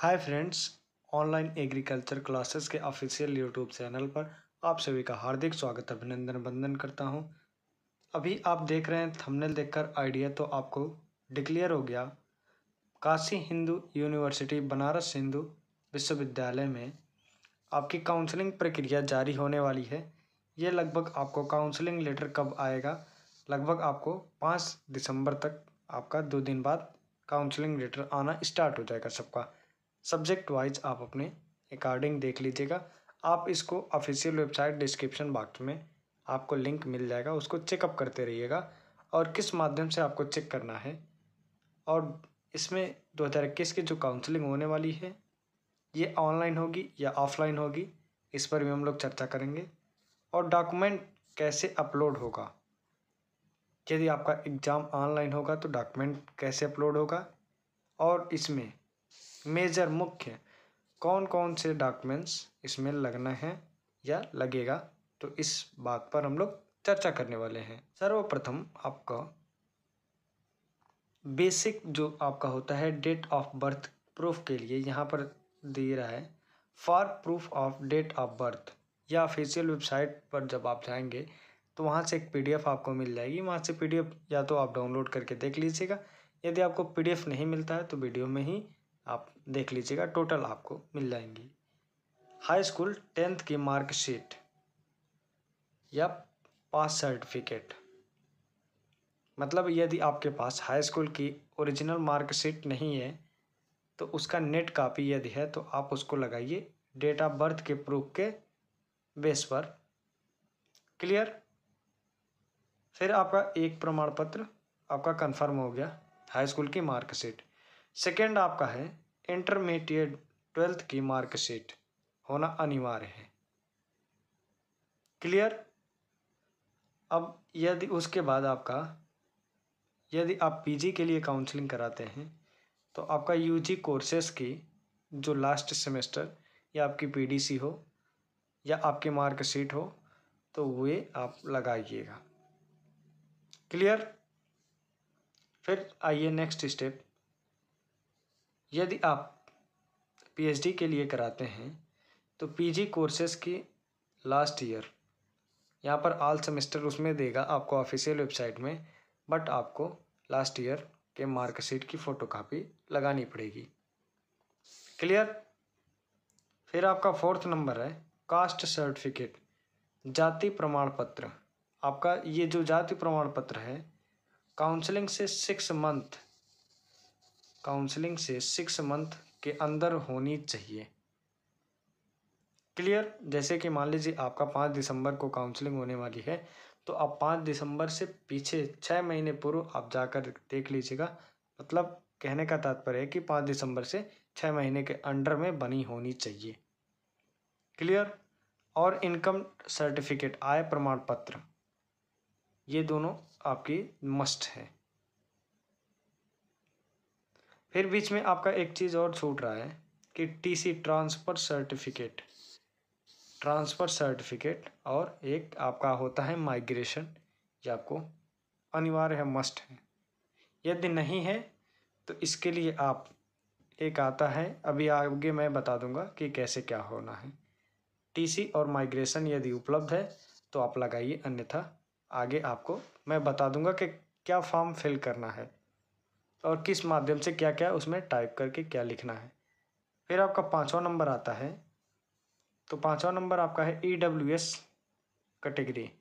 Hi friends, online agriculture classes के official YouTube channel पर आप सभी का हार्दिक स्वागत अभिनंदन वंदन करता हूं। अभी आप देख रहे हैं थंबनेल देखकर आइडिया तो आपको डिक्लेयर हो गया। काशी हिंदू यूनिवर्सिटी बनारस हिंदू विश्वविद्यालय में आपकी काउंसलिंग प्रक्रिया जारी होने वाली है। ये लगभग आपको काउंसलिंग लेटर कब आएगा, लगभग आपको 5 दिसंबर तक आपका 2 दिन बाद काउंसलिंग लेटर आना स्टार्ट हो जाएगा सबका। सब्जेक्ट वाइज आप अपने अकॉर्डिंग देख लीजिएगा। आप इसको ऑफिशियल वेबसाइट डिस्क्रिप्शन बॉक्स में आपको लिंक मिल जाएगा, उसको चेकअप करते रहिएगा और किस माध्यम से आपको चेक करना है। और इसमें 2021 की जो काउंसलिंग होने वाली है ये ऑनलाइन होगी या ऑफलाइन होगी, इस पर भी हम लोग चर्चा करेंगे। और डॉक्यूमेंट कैसे अपलोड होगा, यदि आपका एग्ज़ाम ऑनलाइन होगा तो डॉक्यूमेंट कैसे अपलोड होगा, और इसमें मेजर मुख्य कौन कौन से डॉक्यूमेंट्स इसमें लगना है या लगेगा, तो इस बात पर हम लोग चर्चा करने वाले हैं। सर्वप्रथम आपका बेसिक जो आपका होता है डेट ऑफ बर्थ प्रूफ के लिए यहाँ पर दे रहा है for proof of date of birth, या ऑफिशियल वेबसाइट पर जब आप जाएंगे तो वहाँ से एक पीडीएफ आपको मिल जाएगी। वहाँ से पीडीएफ या तो आप डाउनलोड करके देख लीजिएगा, यदि आपको पीडीएफ नहीं मिलता है तो वीडियो में ही आप देख लीजिएगा, टोटल आपको मिल जाएंगी। हाई स्कूल 10th की मार्कशीट या पास सर्टिफिकेट, मतलब यदि आपके पास हाई स्कूल की ओरिजिनल मार्कशीट नहीं है तो उसका नेट कॉपी यदि है तो आप उसको लगाइए डेट ऑफ बर्थ के प्रूफ के बेस पर। क्लियर। फिर आपका एक प्रमाण पत्र आपका कंफर्म हो गया, हाई स्कूल की मार्कशीट। सेकेंड आपका है इंटरमीडिएट 12th की मार्कशीट होना अनिवार्य है। क्लियर। अब यदि उसके बाद आपका यदि आप पीजी के लिए काउंसलिंग कराते हैं तो आपका यूजी कोर्सेस की जो लास्ट सेमेस्टर या आपकी पीडीसी हो या आपकी मार्कशीट हो तो वे आप लगाइएगा। क्लियर। फिर आइए नेक्स्ट स्टेप, यदि आप पीएचडी के लिए कराते हैं तो पीजी कोर्सेज की लास्ट ईयर, यहाँ पर ऑल सेमेस्टर उसमें देगा आपको ऑफिशियल वेबसाइट में, बट आपको लास्ट ईयर के मार्कशीट की फ़ोटोकॉपी लगानी पड़ेगी। क्लियर। फिर आपका 4th नंबर है कास्ट सर्टिफिकेट, जाति प्रमाण पत्र। आपका ये जो जाति प्रमाण पत्र है काउंसलिंग से 6 मंथ के अंदर होनी चाहिए। क्लियर। जैसे कि मान लीजिए आपका 5 दिसंबर को काउंसलिंग होने वाली है तो आप 5 दिसंबर से पीछे 6 महीने पूर्व आप जाकर देख लीजिएगा। मतलब कहने का तात्पर्य है कि 5 दिसंबर से 6 महीने के अंडर में बनी होनी चाहिए। क्लियर। और इनकम सर्टिफिकेट, आय प्रमाण पत्र, ये दोनों आपकी मस्ट है। फिर बीच में आपका एक चीज़ और छूट रहा है कि टीसी ट्रांसफ़र सर्टिफिकेट और एक आपका होता है माइग्रेशन, ये आपको अनिवार्य है, मस्ट है। यदि नहीं है तो इसके लिए आप एक आता है, अभी आगे मैं बता दूंगा कि कैसे क्या होना है। टीसी और माइग्रेशन यदि उपलब्ध है तो आप लगाइए, अन्यथा आगे आपको मैं बता दूंगा कि क्या फॉर्म फिल करना है और किस माध्यम से क्या क्या उसमें टाइप करके क्या लिखना है। फिर आपका 5वां नंबर आता है, तो 5वां नंबर आपका है ईडब्ल्यूएस कैटेगरी।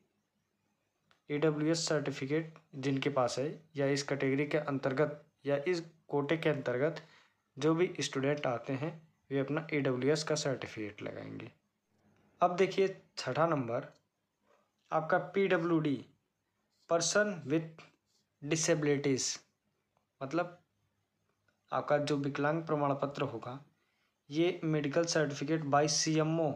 ईडब्ल्यूएस सर्टिफिकेट जिनके पास है या इस कैटेगरी के अंतर्गत या इस कोटे के अंतर्गत जो भी स्टूडेंट आते हैं वे अपना ईडब्ल्यूएस का सर्टिफिकेट लगाएंगे। अब देखिए 6ठा नंबर आपका पीडब्ल्यूडी, पर्सन विथ डिसेबिलिटीज़, मतलब आपका जो विकलांग प्रमाण पत्र होगा ये मेडिकल सर्टिफिकेट बाय सीएमओ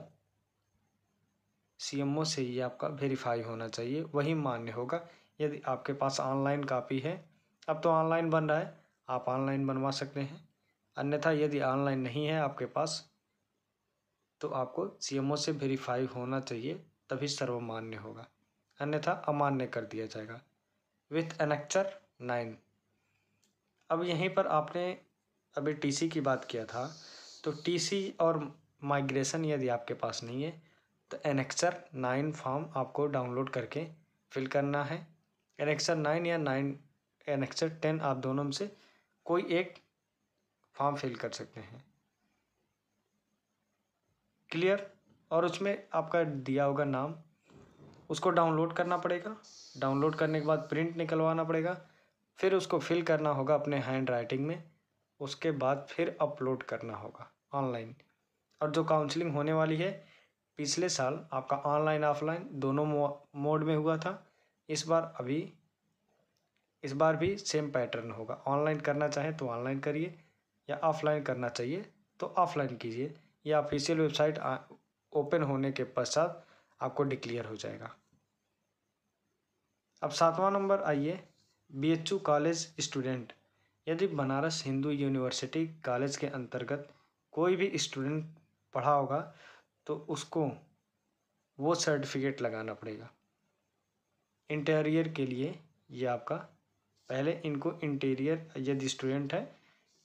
से ही आपका वेरीफाई होना चाहिए, वही मान्य होगा। यदि आपके पास ऑनलाइन कॉपी है, अब तो ऑनलाइन बन रहा है, आप ऑनलाइन बनवा सकते हैं, अन्यथा यदि ऑनलाइन नहीं है आपके पास तो आपको सीएमओ से वेरीफाई होना चाहिए, तभी सर्वमान्य होगा, अन्यथा अमान्य कर दिया जाएगा। With annexure 9। अब यहीं पर आपने अभी टीसी की बात किया था तो टीसी और माइग्रेशन यदि आपके पास नहीं है तो एनेक्सर 9 फॉर्म आपको डाउनलोड करके फिल करना है। एनेक्सर 9 या एनेक्सर 10 आप दोनों में से कोई एक फॉर्म फिल कर सकते हैं। क्लियर। और उसमें आपका दिया होगा नाम, उसको डाउनलोड करना पड़ेगा। डाउनलोड करने के बाद प्रिंट निकलवाना पड़ेगा, फिर उसको फिल करना होगा अपने हैंड राइटिंग में, उसके बाद फिर अपलोड करना होगा ऑनलाइन। और जो काउंसलिंग होने वाली है, पिछले साल आपका ऑनलाइन ऑफलाइन दोनों मोड में हुआ था। इस बार भी सेम पैटर्न होगा। ऑनलाइन करना चाहें तो ऑनलाइन करिए, या ऑफलाइन करना चाहिए तो ऑफलाइन कीजिए। या ऑफिशियल वेबसाइट ओपन होने के पश्चात आपको डिक्लेयर हो जाएगा। अब 7वां नंबर आइए, बीएचयू कॉलेज स्टूडेंट। यदि बनारस हिंदू यूनिवर्सिटी कॉलेज के अंतर्गत कोई भी स्टूडेंट पढ़ा होगा तो उसको वो सर्टिफिकेट लगाना पड़ेगा। इंटीरियर के लिए ये आपका, पहले इनको इंटीरियर यदि स्टूडेंट है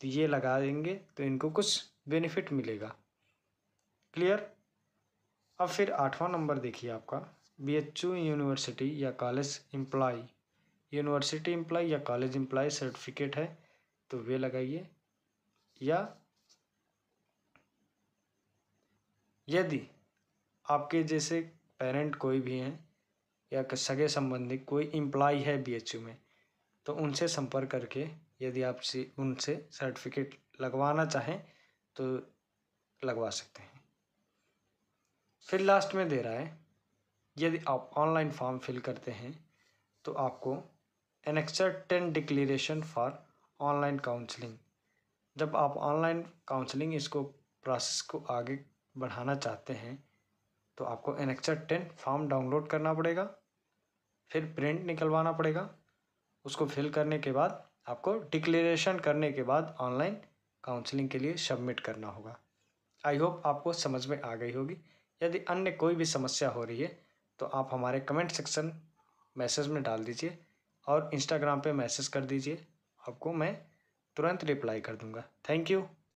तो ये लगा देंगे तो इनको कुछ बेनिफिट मिलेगा। क्लियर। अब फिर 8वां नंबर देखिए आपका, बीएचयू यूनिवर्सिटी या कॉलेज एम्प्लॉय, यूनिवर्सिटी एम्प्लॉय या कॉलेज एम्प्लॉय सर्टिफिकेट है तो वे लगाइए। या यदि आपके जैसे पेरेंट कोई भी हैं या सगे संबंधी कोई एम्प्लॉय है बीएचयू में तो उनसे संपर्क करके यदि आप उनसे सर्टिफिकेट लगवाना चाहें तो लगवा सकते हैं। फिर लास्ट में दे रहा है, यदि आप ऑनलाइन फॉर्म फिल करते हैं तो आपको annexure 10 declaration for online counselling. जब आप ऑनलाइन काउंसलिंग इसको प्रोसेस को आगे बढ़ाना चाहते हैं तो आपको एनेक्सर 10 फॉर्म डाउनलोड करना पड़ेगा, फिर प्रिंट निकलवाना पड़ेगा। उसको फिल करने के बाद आपको डिक्लेरेशन करने के बाद ऑनलाइन काउंसलिंग के लिए सबमिट करना होगा। आई होप आपको समझ में आ गई होगी। यदि अन्य कोई भी समस्या हो रही है तो आप हमारे कमेंट सेक्शन मैसेज में डाल दीजिए और इंस्टाग्राम पे मैसेज कर दीजिए, आपको मैं तुरंत रिप्लाई कर दूंगा। Thank you.